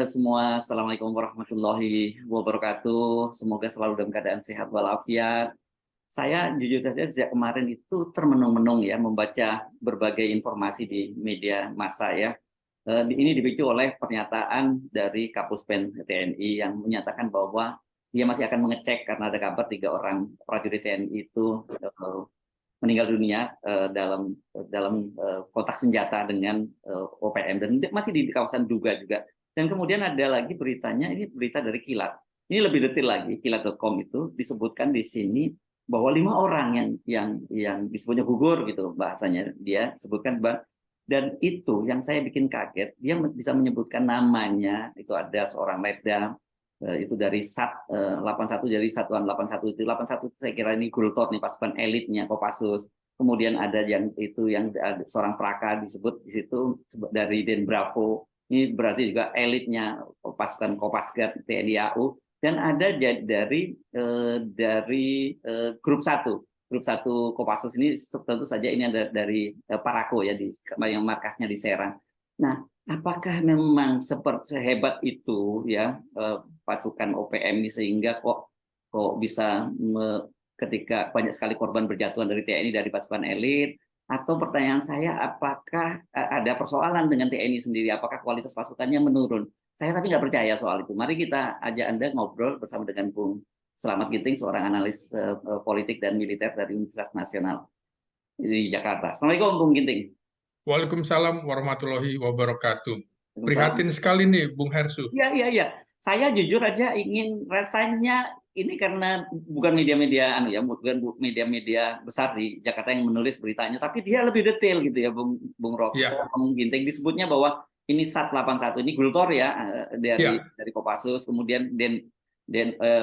semua. Assalamualaikum warahmatullahi wabarakatuh. Semoga selalu dalam keadaan sehat walafiat. Saya jujur saja sejak kemarin itu termenung-menung ya membaca berbagai informasi di media massa ya. Ini dipicu oleh pernyataan dari Kapuspen TNI yang menyatakan bahwa dia masih akan mengecek karena ada kabar 3 orang prajurit TNI itu meninggal dunia dalam kontak senjata dengan OPM dan masih di kawasan Duga juga. Dan kemudian ada lagi beritanya, ini berita dari Kilat. Ini lebih detail lagi, kilat.com itu disebutkan di sini bahwa 5 orang yang disebutnya gugur gitu bahasanya, dia sebutkan dan itu yang saya bikin kaget, dia bisa menyebutkan namanya, itu ada seorang letda itu dari SAT 81, dari Satuan 81 itu saya kira ini Gultor nih, pasukan elitnya Kopassus. Kemudian ada yang ada seorang Praka disebut di situ dari Den Bravo, ini berarti juga elitnya pasukan Kopasgat TNI AU. Dan ada dari grup 1 Kopassus ini, tentu saja ini ada dari Parako ya, yang markasnya di Serang. Nah, apakah memang sehebat itu ya pasukan OPM ini sehingga kok bisa ketika banyak sekali korban berjatuhan dari TNI, dari pasukan elit? Atau pertanyaan saya, apakah ada persoalan dengan TNI sendiri? Apakah kualitas pasukannya menurun? Saya tapi nggak percaya soal itu. Mari kita ajak Anda ngobrol bersama dengan Bung Selamat Ginting, seorang analis politik dan militer dari Universitas Nasional di Jakarta. Assalamualaikum Bung Ginting. Waalaikumsalam warahmatullahi wabarakatuh. Prihatin sekali nih, Bung Hersu. Iya. Saya jujur aja ingin, rasanya ini karena bukan media-media bukan media-media besar di Jakarta yang menulis beritanya, tapi dia lebih detail gitu ya, Bung Rocky, Bung Ginting, disebutnya bahwa ini SAT 81, ini Gultor ya, dari Kopassus, kemudian Den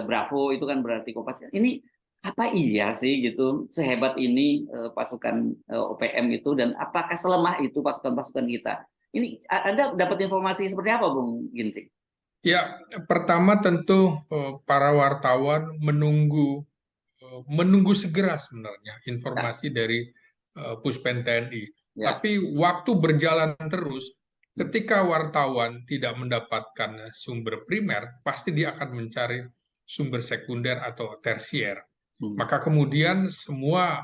Bravo itu kan berarti Kopassus. Ini apa iya sih gitu sehebat ini pasukan OPM itu, dan apakah selemah itu pasukan-pasukan kita? Ini Anda dapat informasi seperti apa, Bung Ginting? Ya, pertama tentu para wartawan menunggu segera sebenarnya informasi dari Puspen TNI. Tapi waktu berjalan terus, ketika wartawan tidak mendapatkan sumber primer, pasti dia akan mencari sumber sekunder atau tersier. Maka kemudian semua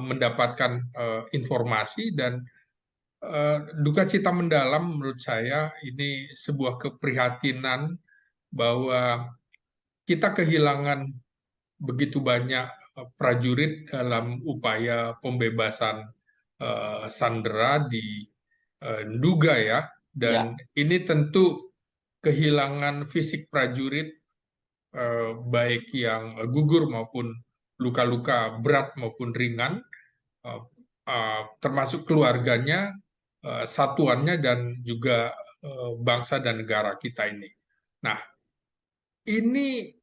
mendapatkan informasi, dan duka cita mendalam menurut saya ini sebuah keprihatinan bahwa kita kehilangan begitu banyak prajurit dalam upaya pembebasan sandera di Nduga ya, dan ini tentu kehilangan fisik prajurit baik yang gugur maupun luka-luka berat maupun ringan, termasuk keluarganya, satuannya, dan juga bangsa dan negara kita ini. Nah, ini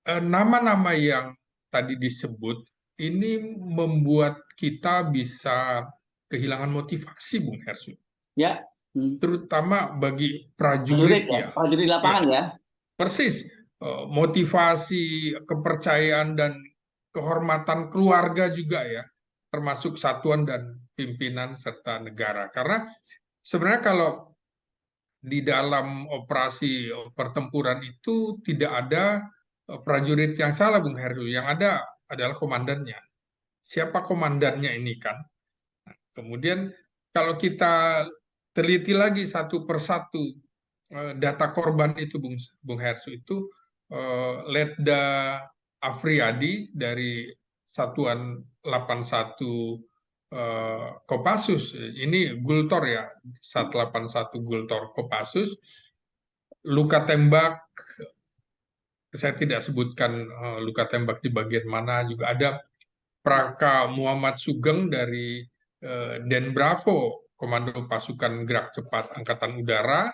nama-nama yang tadi disebut ini membuat kita bisa kehilangan motivasi, Bung Hersu. Ya. Terutama bagi prajurit ya. Prajurit lapangan ya. Persis. Motivasi, kepercayaan, dan kehormatan keluarga juga ya, termasuk satuan dan pimpinan serta negara. Karena sebenarnya kalau di dalam operasi pertempuran itu tidak ada prajurit yang salah, Bung Heru. Yang ada adalah komandannya. Siapa komandannya ini kan? Nah, kemudian kalau kita teliti lagi satu persatu data korban itu, Bung Hersu, itu Letda Afriyadi dari Satuan 81 Kopassus, ini Gultor ya, SAT 81 Gultor Kopassus, luka tembak, saya tidak sebutkan luka tembak di bagian mana, juga ada Praka Muhammad Sugeng dari Den Bravo, Komando Pasukan Gerak Cepat Angkatan Udara.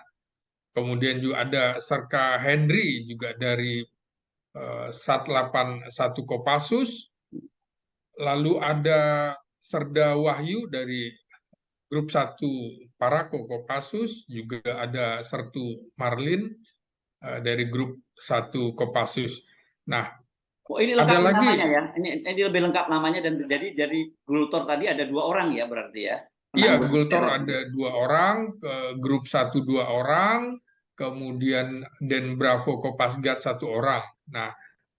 Kemudian juga ada Serka Henry juga dari SAT 81 Kopassus. Lalu ada Serda Wahyu dari Grup 1 Parako Kopassus. Juga ada Sertu Marlin dari Grup 1 Kopassus. Nah, ini lengkap namanya ya. Ini lebih lengkap namanya, dan jadi dari Gultor tadi ada 2 orang ya berarti ya. Iya, Gultor ada 2 orang, Grup 1 2 orang, kemudian Den Bravo Kopasgat 1 orang. Nah,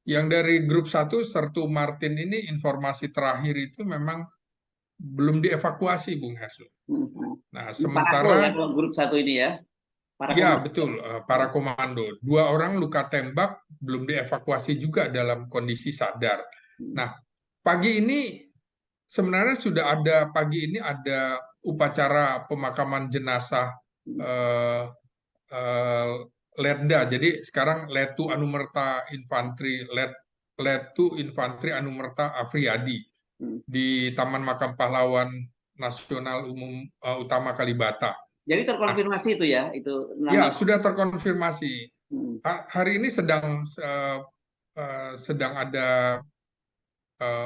yang dari grup 1 Sertu Martin ini informasi terakhir itu memang belum dievakuasi, Bung Hersу. Nah, Ini Parako ya sementara kalau grup 1 ini ya. Para ya komando. betul, para komando. 2 orang luka tembak belum dievakuasi juga dalam kondisi sadar. Nah, pagi ini sebenarnya sudah ada, pagi ini ada upacara pemakaman jenazah eh, eh, Letda. Jadi sekarang Letu Anumerta Infantri Letu Infantri Anumerta Afriyadi di Taman Makam Pahlawan Nasional Utama Kalibata. Jadi Nah, terkonfirmasi itu ya, itu ya nama. sudah terkonfirmasi. Hmm. Hari ini sedang ada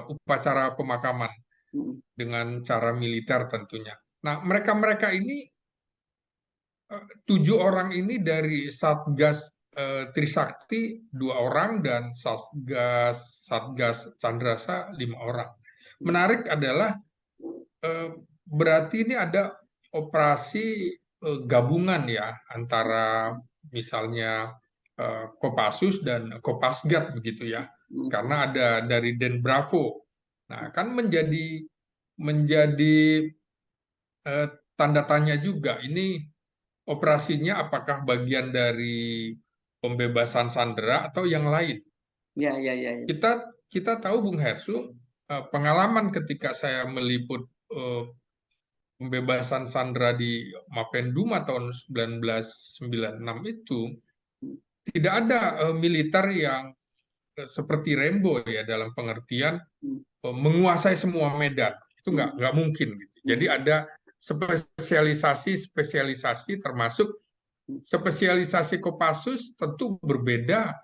upacara pemakaman Hmm. dengan cara militer tentunya. Nah, mereka-mereka ini 7 orang ini dari Satgas Trisakti 2 orang dan Satgas Candrasa 5 orang. Menarik adalah berarti ini ada operasi gabungan ya antara misalnya Kopassus dan Kopasgat begitu ya, karena ada dari Den Bravo. Nah, kan menjadi tanda tanya juga ini operasinya apakah bagian dari pembebasan sandera atau yang lain. Ya, ya, ya, ya. Kita tahu Bung Hersu, pengalaman ketika saya meliput pembebasan sandera di Mapenduma tahun 1996 itu tidak ada militer yang seperti Rembo ya dalam pengertian menguasai semua medan. Itu nggak mungkin gitu. Jadi ada spesialisasi termasuk spesialisasi Kopassus tentu berbeda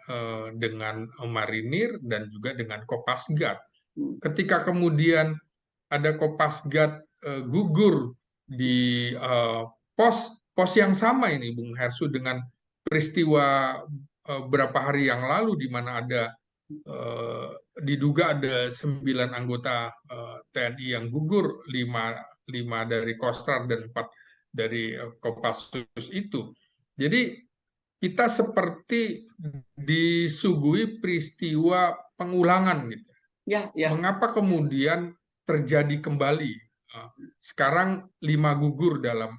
dengan Marinir dan juga dengan Kopasgat. Ketika kemudian ada Kopasgat gugur di pos yang sama ini, Bung Hersu, dengan peristiwa beberapa hari yang lalu di mana ada diduga ada 9 anggota TNI yang gugur, 5 dari Kostrad dan 4 dari Kopassus itu. Jadi kita seperti disuguhi peristiwa pengulangan gitu. Ya, ya. Mengapa kemudian terjadi kembali? Sekarang 5 gugur dalam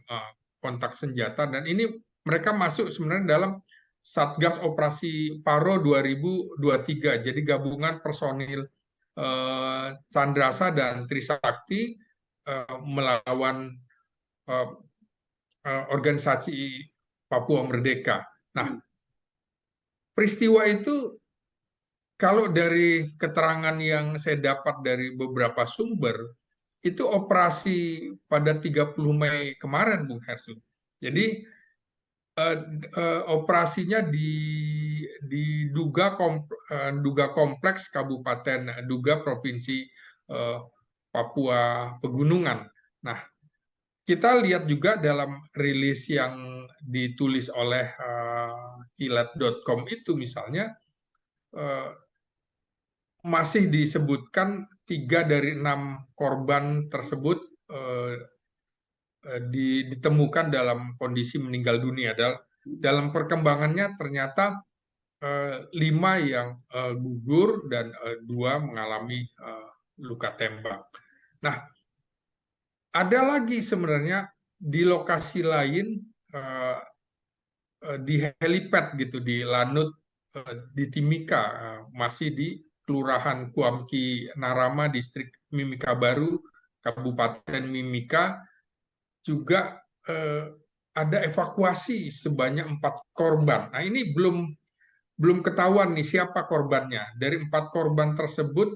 kontak senjata dan ini mereka masuk sebenarnya dalam Satgas Operasi Paro 2023. Jadi gabungan personil Candrasa dan Trisakti melawan organisasi Papua Merdeka. Nah, peristiwa itu kalau dari keterangan yang saya dapat dari beberapa sumber, itu operasi pada 30 Mei kemarin, Bung Hersu. Jadi operasinya diduga kompleks Kabupaten Duga Provinsi Papua Pegunungan. Nah, kita lihat juga dalam rilis yang ditulis oleh kilat.com itu misalnya masih disebutkan 3 dari 6 korban tersebut ditemukan dalam kondisi meninggal dunia. Dalam perkembangannya ternyata 5 yang gugur dan 2 mengalami luka tembak. Nah, ada lagi sebenarnya di lokasi lain di helipad gitu di Lanut di Timika, masih di Kelurahan Kuamki Narama, Distrik Mimika Baru, Kabupaten Mimika, juga ada evakuasi sebanyak 4 korban. Nah, ini belum ketahuan nih siapa korbannya. Dari 4 korban tersebut,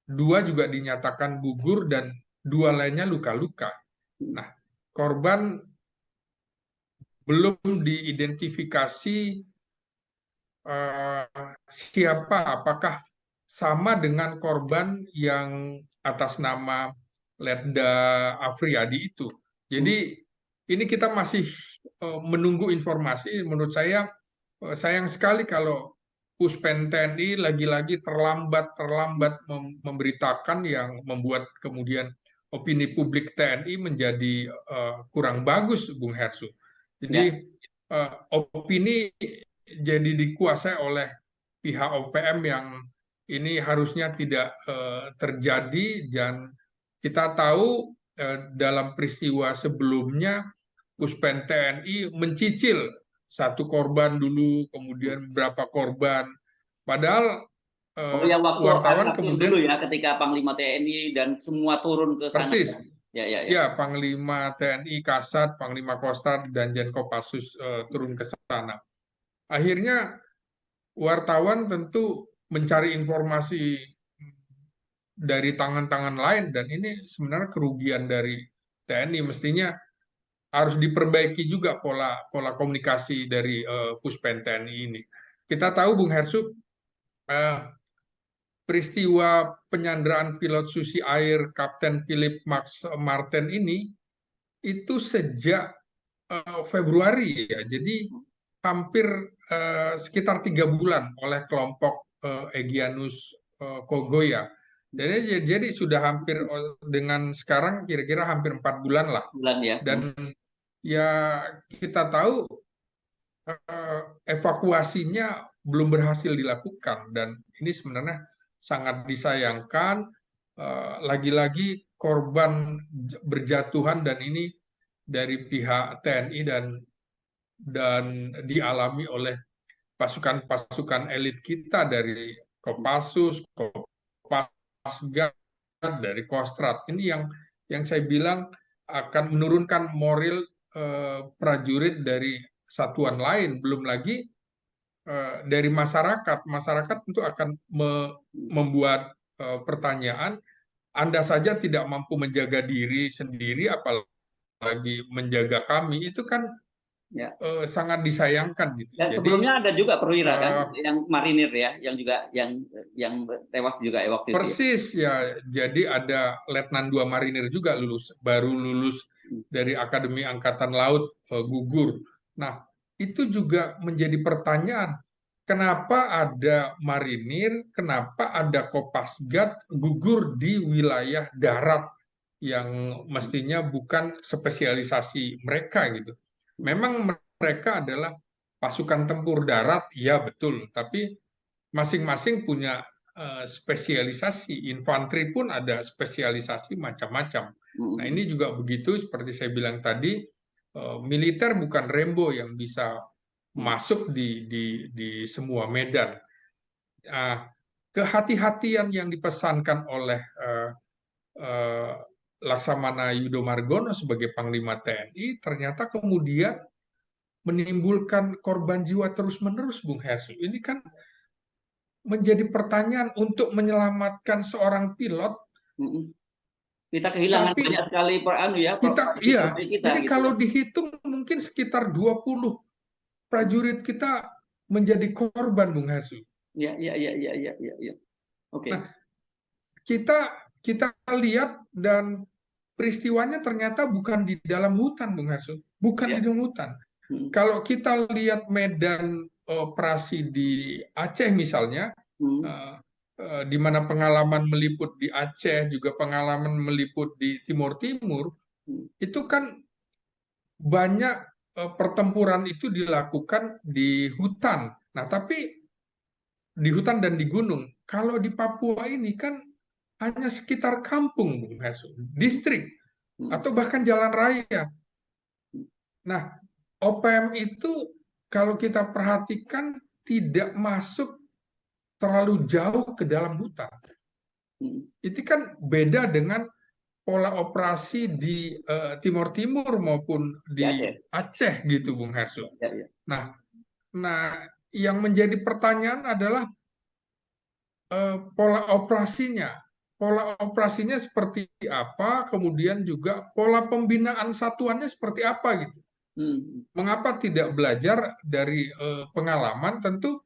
2 juga dinyatakan gugur dan 2 lainnya luka-luka. Nah, korban belum diidentifikasi siapa, apakah sama dengan korban yang atas nama Letda Afriyadi itu. Jadi ini kita masih menunggu informasi. Menurut saya sayang sekali kalau Puspen TNI lagi-lagi terlambat memberitakan, yang membuat kemudian opini publik TNI menjadi kurang bagus, Bung Hersu. Jadi opini jadi dikuasai oleh pihak OPM yang ini harusnya tidak terjadi, dan kita tahu dalam peristiwa sebelumnya Puspen TNI mencicil satu korban dulu, kemudian berapa korban, padahal Oh, yang waktu wartawan April kemudian dulu ya, ketika Panglima TNI dan semua turun ke sana. persis. Ya, ya, ya. Ya, Panglima TNI, Kasat, Panglima Kostrat, dan Jenkopasus turun ke sana. Akhirnya wartawan tentu mencari informasi dari tangan-tangan lain, dan ini sebenarnya kerugian dari TNI. Mestinya harus diperbaiki juga pola pola komunikasi dari Puspen TNI ini. Kita tahu, Bung Hersu, eh, peristiwa penyanderaan pilot Susi Air Kapten Philip Max Martin ini itu sejak Februari ya, jadi hampir sekitar 3 bulan oleh kelompok Egyanus Kogoya. Jadi sudah hampir, dengan sekarang kira-kira hampir 4 bulan lah. Bulan ya. Dan ya kita tahu evakuasinya belum berhasil dilakukan, dan ini sebenarnya sangat disayangkan. Lagi-lagi korban berjatuhan, dan ini dari pihak TNI, dan dialami oleh pasukan-pasukan elit kita dari Kopassus, Kopasgat, dari Kostrat. Ini yang saya bilang akan menurunkan moral prajurit dari satuan lain. Belum lagi dari masyarakat. Masyarakat tentu akan membuat pertanyaan, Anda saja tidak mampu menjaga diri sendiri, apalagi menjaga kami. Itu kan Ya. sangat disayangkan gitu. Dan Jadi sebelumnya ada juga perwira kan, yang marinir ya, yang juga yang tewas juga ya waktu itu ya. persis ya, jadi ada Letnan 2 Marinir juga baru lulus dari Akademi Angkatan Laut, gugur. Nah, itu juga menjadi pertanyaan, kenapa ada marinir, kenapa ada Kopasgat gugur di wilayah darat yang mestinya bukan spesialisasi mereka gitu. Memang mereka adalah pasukan tempur darat, ya betul, tapi masing-masing punya spesialisasi. Infanteri pun ada spesialisasi macam-macam. Nah, ini juga begitu, seperti saya bilang tadi, militer bukan Rambo yang bisa masuk di semua medan. Kehati-hatian yang dipesankan oleh Laksamana Yudo Margono sebagai Panglima TNI ternyata kemudian menimbulkan korban jiwa terus-menerus, Bung Hersu. Ini kan menjadi pertanyaan. Untuk menyelamatkan seorang pilot, Kita kehilangan tapi banyak sekali iya, kita ini gitu kalau kan. dihitung mungkin sekitar 20 prajurit kita menjadi korban, Bung Hersu. Ya, ya, ya, ya, ya, ya, ya. Oke. Nah, kita lihat, dan peristiwanya ternyata bukan di dalam hutan, Bung Hersu, bukan di Ya. dalam hutan. Kalau kita lihat medan operasi di Aceh misalnya, di mana pengalaman meliput di Aceh, juga pengalaman meliput di Timur Timur, itu kan banyak pertempuran itu dilakukan di hutan. Nah, tapi di hutan dan di gunung. Kalau di Papua ini kan hanya sekitar kampung, Bung Hersu, distrik, atau bahkan jalan raya. Nah, OPM itu kalau kita perhatikan tidak masuk terlalu jauh ke dalam hutan. Itu kan beda dengan pola operasi di Timur Timur maupun di Aceh. Aceh gitu, Bung Hersu. Ya, ya. Nah, yang menjadi pertanyaan adalah pola operasinya. Pola operasinya seperti apa, kemudian juga pola pembinaan satuannya seperti apa gitu. Mengapa tidak belajar dari pengalaman? Tentu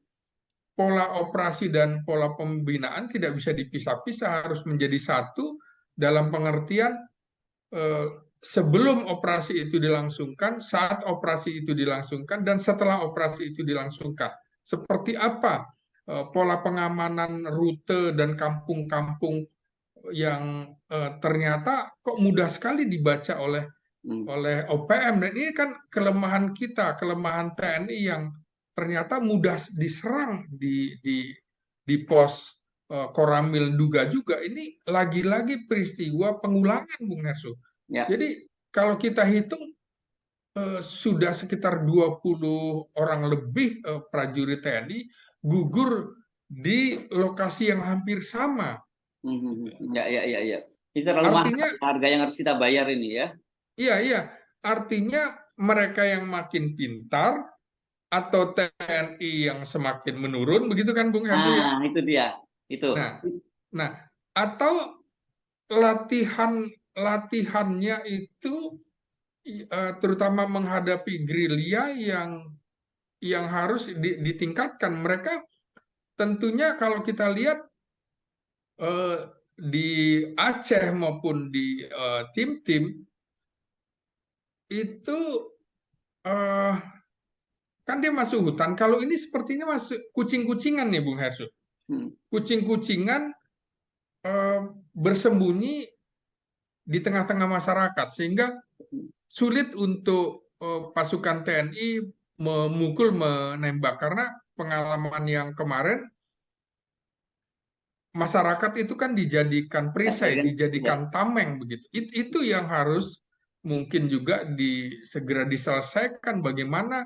pola operasi dan pola pembinaan tidak bisa dipisah-pisah, harus menjadi satu dalam pengertian sebelum operasi itu dilangsungkan, saat operasi itu dilangsungkan, dan setelah operasi itu dilangsungkan. Seperti apa pola pengamanan rute dan kampung-kampung yang ternyata kok mudah sekali dibaca oleh oleh OPM, dan ini kan kelemahan kita, kelemahan TNI yang ternyata mudah diserang di pos Koramil Duga juga. Ini lagi-lagi peristiwa pengulangan, Bung Hersu. Ya. Jadi kalau kita hitung sudah sekitar 20 orang lebih prajurit TNI gugur di lokasi yang hampir sama. Ya, ya, ya, ya. Ini terlalu mahal Artinya, harga yang harus kita bayar ini ya. iya, artinya mereka yang makin pintar atau TNI yang semakin menurun, begitu kan Bung Hersu ya? Nah, itu dia. Itu. Nah, nah, atau latihannya itu terutama menghadapi gerilya yang harus ditingkatkan. Mereka tentunya kalau kita lihat di Aceh maupun di tim-tim itu eh, kan dia masuk hutan. Kalau ini sepertinya masuk kucing-kucingan nih, Bung Hersu. Hmm. Kucing-kucingan bersembunyi di tengah-tengah masyarakat, sehingga sulit untuk pasukan TNI memukul, menembak. Karena pengalaman yang kemarin, masyarakat itu kan dijadikan perisai, Yes. dijadikan tameng begitu. Itu yang harus mungkin juga segera diselesaikan, bagaimana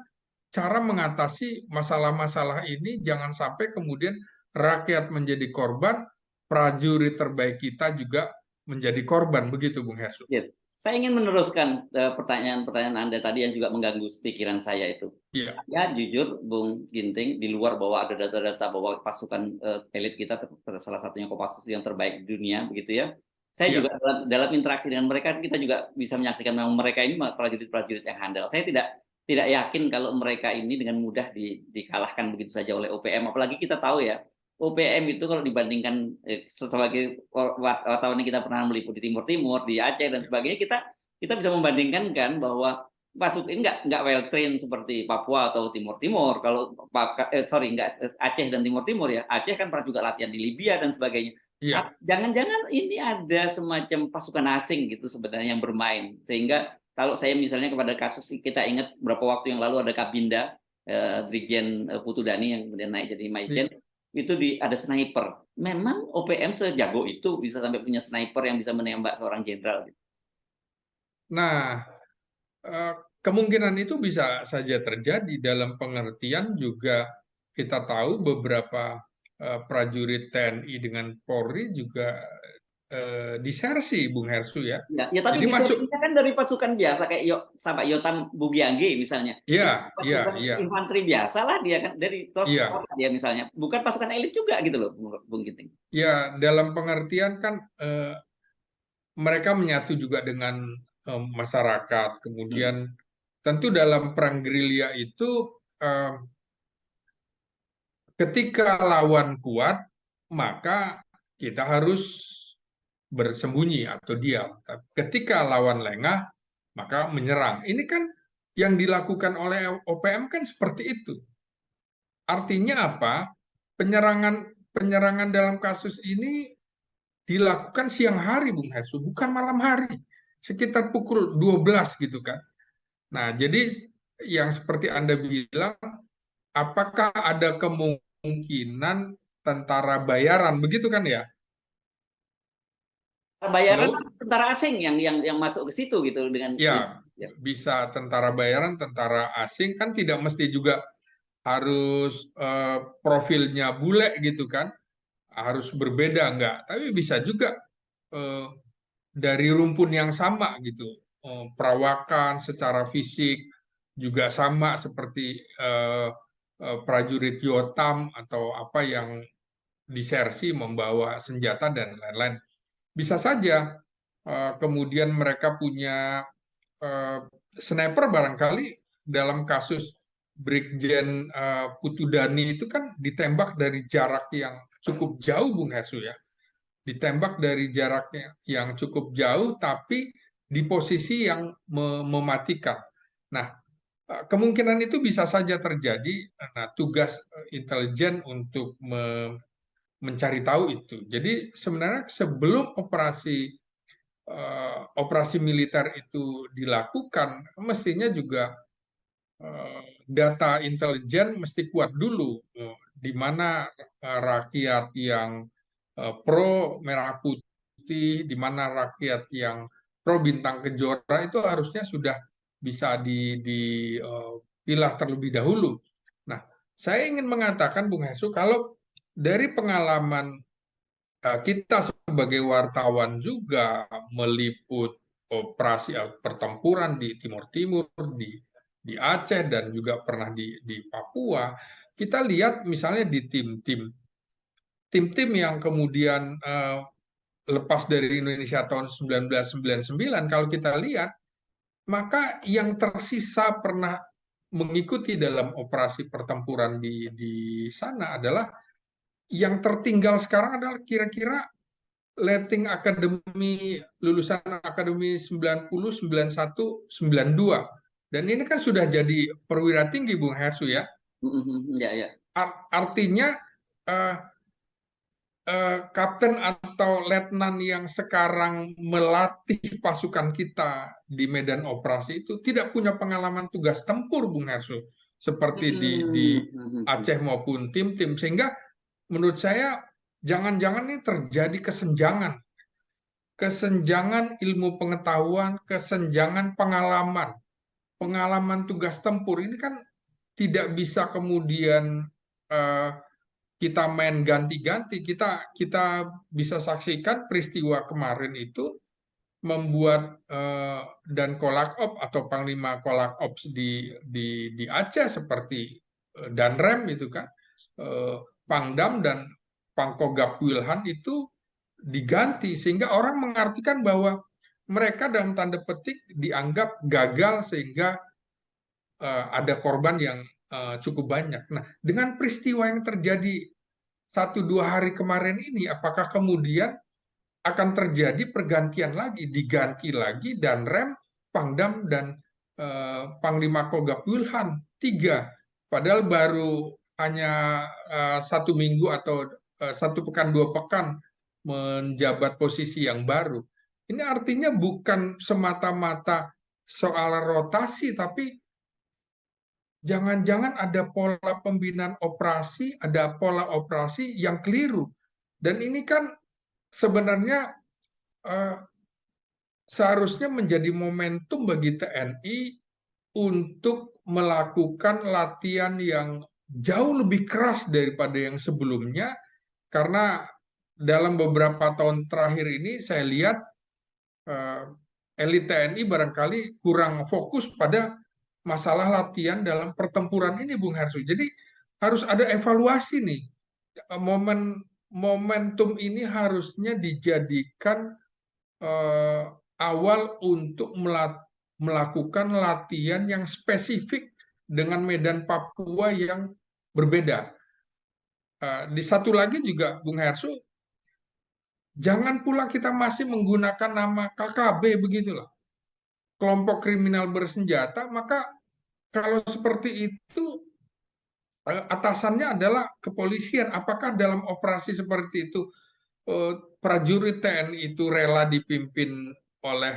cara mengatasi masalah-masalah ini, jangan sampai kemudian rakyat menjadi korban, prajurit terbaik kita juga menjadi korban, begitu Bung Hersu. Yes. Saya ingin meneruskan pertanyaan-pertanyaan Anda tadi yang juga mengganggu pikiran saya itu. Iya, Ya, jujur, Bung Ginting, di luar bahwa ada data-data bahwa pasukan elit kita salah satunya Kopassus yang terbaik di dunia, begitu ya. Saya juga iya, dalam interaksi dengan mereka, kita juga bisa menyaksikan memang mereka ini prajurit-prajurit yang handal. Saya tidak yakin kalau mereka ini dengan mudah dikalahkan begitu saja oleh OPM. Apalagi kita tahu ya, OPM itu kalau dibandingkan sebagai wartawan yang kita pernah meliput di Timur Timur, di Aceh dan sebagainya, kita bisa membandingkan kan bahwa masuk ini nggak well trained seperti Papua atau Timur Timur. Kalau nggak Aceh dan Timur Timur ya. Aceh kan pernah juga latihan di Libya dan sebagainya. iya. Jangan-jangan ini ada semacam pasukan asing gitu sebenarnya yang bermain. Sehingga kalau saya misalnya kepada kasus kita ingat beberapa waktu yang lalu ada Kabinda, Brigjen Putu Dani yang kemudian naik jadi Maijen, Iya. itu ada sniper. Memang OPM sejago itu bisa sampai punya sniper yang bisa menembak seorang jenderal. Nah, Eh, kemungkinan itu bisa saja terjadi, dalam pengertian juga kita tahu beberapa prajurit TNI dengan Polri juga disersi, Bung Hersu ya. Ya, tapi Jadi masuk, disersinya kan dari pasukan biasa kayak sampai Yotam Bugiangge misalnya. Itu ya, pasukan infanteri biasa lah dia kan dari kos iya, dia misalnya. Bukan pasukan elit juga gitu loh, Bung Ginting. ya, dalam pengertian kan mereka menyatu juga dengan masyarakat. Hmm. Kemudian tentu dalam perang gerilya itu eh, ketika lawan kuat, maka kita harus bersembunyi atau diam. Ketika lawan lengah, maka menyerang. Ini kan yang dilakukan oleh OPM kan seperti itu. Artinya apa? Penyerangan dalam kasus ini dilakukan siang hari, Bung Hersu, bukan malam hari. Sekitar pukul 12 gitu kan. Nah, jadi yang seperti Anda bilang, apakah ada kemungkinan tentara bayaran, begitu kan ya? Bayaran Halo? tentara asing yang masuk ke situ gitu dengan Ya, ya. bisa tentara bayaran, tentara asing, kan tidak mesti juga harus profilnya bule gitu kan, harus berbeda, enggak. Tapi bisa juga eh, dari rumpun yang sama gitu, perawakan secara fisik juga sama seperti prajurit Yotam atau apa yang disersi membawa senjata dan lain-lain. Bisa saja kemudian mereka punya sniper, barangkali dalam kasus Brigjen Putudani itu kan ditembak dari jarak yang cukup jauh, Bung Hesu ya. Ditembak dari jaraknya yang cukup jauh, tapi di posisi yang mematikan. Nah, kemungkinan itu bisa saja terjadi. Nah, tugas intelijen untuk mencari tahu itu. Jadi sebenarnya sebelum operasi operasi militer itu dilakukan, mestinya juga data intelijen mesti kuat dulu, di mana rakyat yang pro merah putih, di mana rakyat yang pro bintang kejora itu harusnya sudah bisa dipilah terlebih dahulu. Nah, saya ingin mengatakan, Bung Hesu, kalau dari pengalaman kita sebagai wartawan juga meliput operasi pertempuran di Timur Timur, di Aceh, dan juga pernah di Papua, kita lihat misalnya di tim-tim yang kemudian lepas dari Indonesia tahun 1999, kalau kita lihat, maka yang tersisa pernah mengikuti dalam operasi pertempuran di sana adalah yang tertinggal sekarang adalah kira-kira letting akademi, lulusan akademi 90, 91, 92. Dan ini kan sudah jadi perwira tinggi, Bung Hersu, ya. Ya, ya. Artinya eh, kapten atau letnan yang sekarang melatih pasukan kita di medan operasi itu tidak punya pengalaman tugas tempur, Bung Hersu, seperti di Aceh maupun tim-tim. Sehingga menurut saya jangan-jangan ini terjadi kesenjangan ilmu pengetahuan, kesenjangan pengalaman tugas tempur. Ini kan tidak bisa kemudian eh, kita main ganti-ganti. Kita bisa saksikan peristiwa kemarin itu membuat dan Kolak Op atau Panglima Kolak Ops di Aceh seperti Danrem itu kan, Pangdam dan Pangkogap Wilhan itu diganti, sehingga orang mengartikan bahwa mereka dalam tanda petik dianggap gagal, sehingga ada korban yang cukup banyak. Nah, dengan peristiwa yang terjadi 1-2 hari kemarin ini, apakah kemudian akan terjadi pergantian lagi, diganti lagi, dan rem, Pangdam, dan Panglima Kogab Wilhan, 3, padahal baru hanya 1 minggu atau 1 pekan 2 pekan menjabat posisi yang baru. Ini artinya bukan semata-mata soal rotasi, tapi jangan-jangan ada pola pembinaan operasi, ada pola operasi yang keliru. Dan ini kan sebenarnya eh, seharusnya menjadi momentum bagi TNI untuk melakukan latihan yang jauh lebih keras daripada yang sebelumnya, karena dalam beberapa tahun terakhir ini saya lihat eh, elit TNI barangkali kurang fokus pada masalah latihan dalam pertempuran ini, Bung Hersu. Jadi harus ada evaluasi nih. Momentum ini harusnya dijadikan awal untuk melakukan latihan yang spesifik dengan medan Papua yang berbeda. Di satu lagi juga, Bung Hersu, jangan pula kita masih menggunakan nama KKB begitulah, kelompok kriminal bersenjata. Maka kalau seperti itu, atasannya adalah kepolisian. Apakah dalam operasi seperti itu prajurit TNI itu rela dipimpin oleh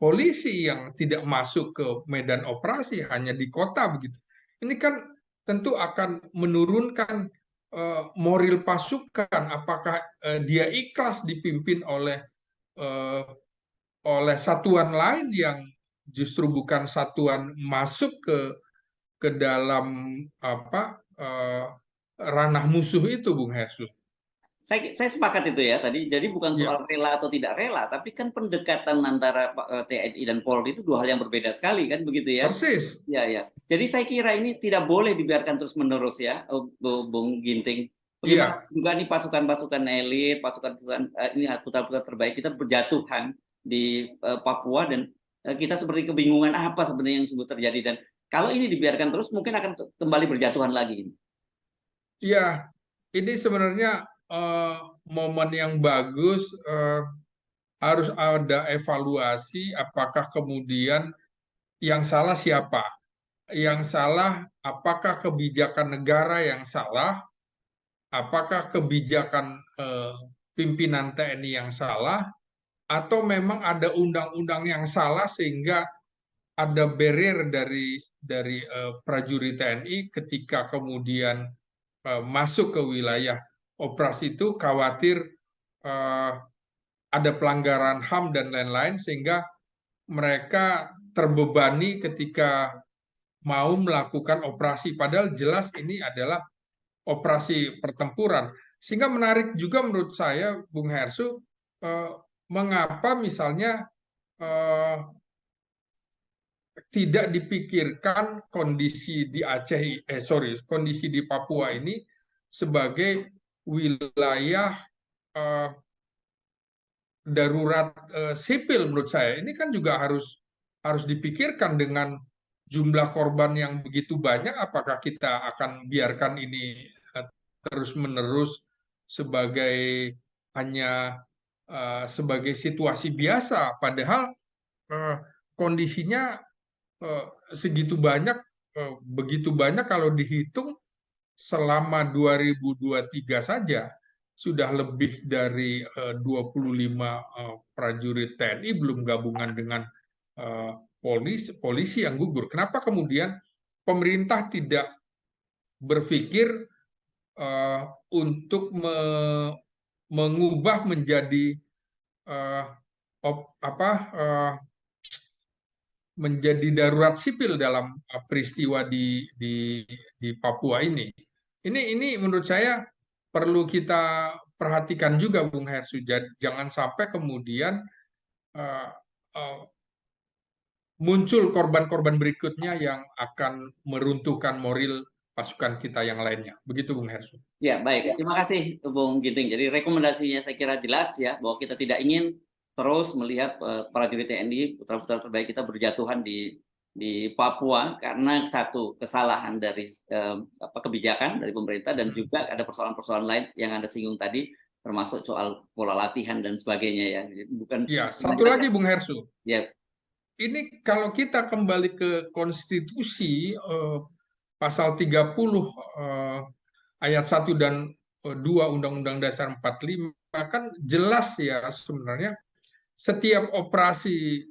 polisi yang tidak masuk ke medan operasi, hanya di kota begitu? Ini kan tentu akan menurunkan moral pasukan. Apakah dia ikhlas dipimpin uh, oleh satuan lain yang justru bukan satuan masuk ke dalam apa ranah musuh itu, Bung Hersu? Saya sepakat itu ya tadi. Jadi bukan Ya, soal rela atau tidak rela, tapi kan pendekatan antara TNI dan Polri itu dua hal yang berbeda sekali kan begitu ya. persis. Ya, ya. Jadi saya kira ini tidak boleh dibiarkan terus-menerus ya, Bung Ginting. Bagaimana Iya, juga nih pasukan-pasukan elit, pasukan-pasukan ini putra-putra terbaik kita berjatuhan di Papua, dan kita seperti kebingungan apa sebenarnya yang sudah terjadi, dan kalau ini dibiarkan terus mungkin akan kembali berjatuhan lagi. iya. Ini sebenarnya momen yang bagus. Harus ada evaluasi. Apakah kemudian yang salah siapa? Yang salah, apakah kebijakan negara yang salah? Apakah kebijakan pimpinan TNI yang salah? atau memang ada undang-undang yang salah sehingga ada barrier dari prajurit TNI ketika kemudian masuk ke wilayah operasi itu khawatir eh, ada pelanggaran HAM dan lain-lain sehingga mereka terbebani ketika mau melakukan operasi. Padahal jelas ini adalah operasi pertempuran. Sehingga menarik juga menurut saya, Bung Hersu, eh, mengapa misalnya eh, tidak dipikirkan kondisi di Aceh, kondisi di Papua ini sebagai wilayah eh, darurat sipil menurut saya. Ini kan juga harus dipikirkan dengan jumlah korban yang begitu banyak. Apakah kita akan biarkan ini terus-menerus sebagai hanya sebagai situasi biasa, padahal eh, kondisinya segitu banyak, begitu banyak kalau dihitung selama 2023 saja sudah lebih dari 25 prajurit TNI belum gabungan dengan polisi yang gugur. Kenapa kemudian pemerintah tidak berpikir untuk mengubah menjadi uh, menjadi darurat sipil dalam peristiwa di Papua ini. Ini menurut saya perlu kita perhatikan juga, Bung Hersu. Jangan sampai kemudian uh, uh, muncul korban-korban berikutnya yang akan meruntuhkan moral pasukan kita yang lainnya. Begitu, Bung Hersu. Ya, baik. Terima kasih, Bung Ginting. Jadi rekomendasinya saya kira jelas ya, bahwa kita tidak ingin terus melihat prajurit TNI, putra-putra terbaik kita berjatuhan di Papua karena satu kesalahan dari kebijakan dari pemerintah dan juga ada persoalan-persoalan lain yang Anda singgung tadi, termasuk soal pola latihan dan sebagainya ya. Bukan. Ya, satu lagi, Bung Hersu. Yes. Ini kalau kita kembali ke konstitusi pasal 30 ayat 1 dan 2 Undang-Undang Dasar 45 kan jelas ya sebenarnya setiap operasi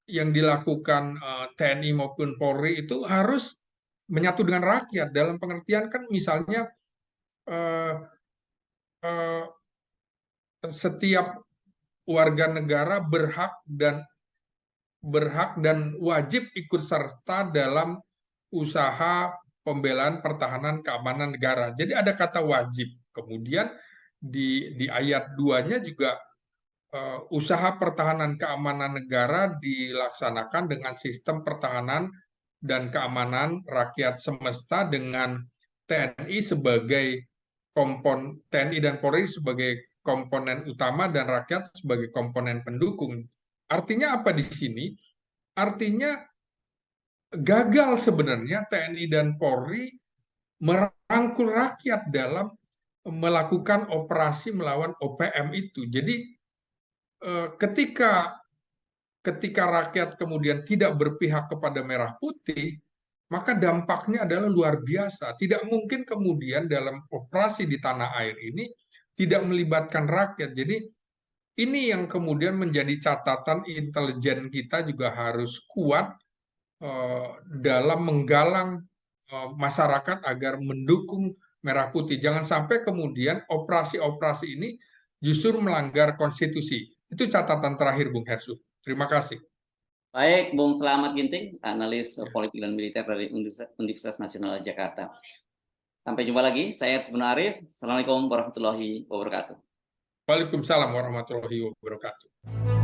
yang dilakukan TNI maupun Polri itu harus menyatu dengan rakyat, dalam pengertian kan misalnya setiap warga negara berhak dan wajib ikut serta dalam usaha pembelaan pertahanan keamanan negara. Jadi ada kata wajib. Kemudian di ayat 2-nya juga usaha pertahanan keamanan negara dilaksanakan dengan sistem pertahanan dan keamanan rakyat semesta dengan TNI dan Polri sebagai komponen utama dan rakyat sebagai komponen pendukung. Artinya apa di sini? Artinya gagal sebenarnya TNI dan Polri merangkul rakyat dalam melakukan operasi melawan OPM itu. Jadi ketika rakyat kemudian tidak berpihak kepada merah putih, maka dampaknya adalah luar biasa. Tidak mungkin kemudian dalam operasi di tanah air ini tidak melibatkan rakyat. Jadi ini yang kemudian menjadi catatan intelijen kita juga harus kuat dalam menggalang masyarakat agar mendukung merah putih. Jangan sampai kemudian operasi-operasi ini justru melanggar konstitusi. Itu catatan terakhir, Bung Hersu. Terima kasih. Baik, Bung Selamat Ginting, analis politik dan militer dari Universitas Nasional Jakarta. Sampai jumpa lagi. Saya sebenarnya. Assalamualaikum warahmatullahi wabarakatuh. Waalaikumsalam warahmatullahi wabarakatuh.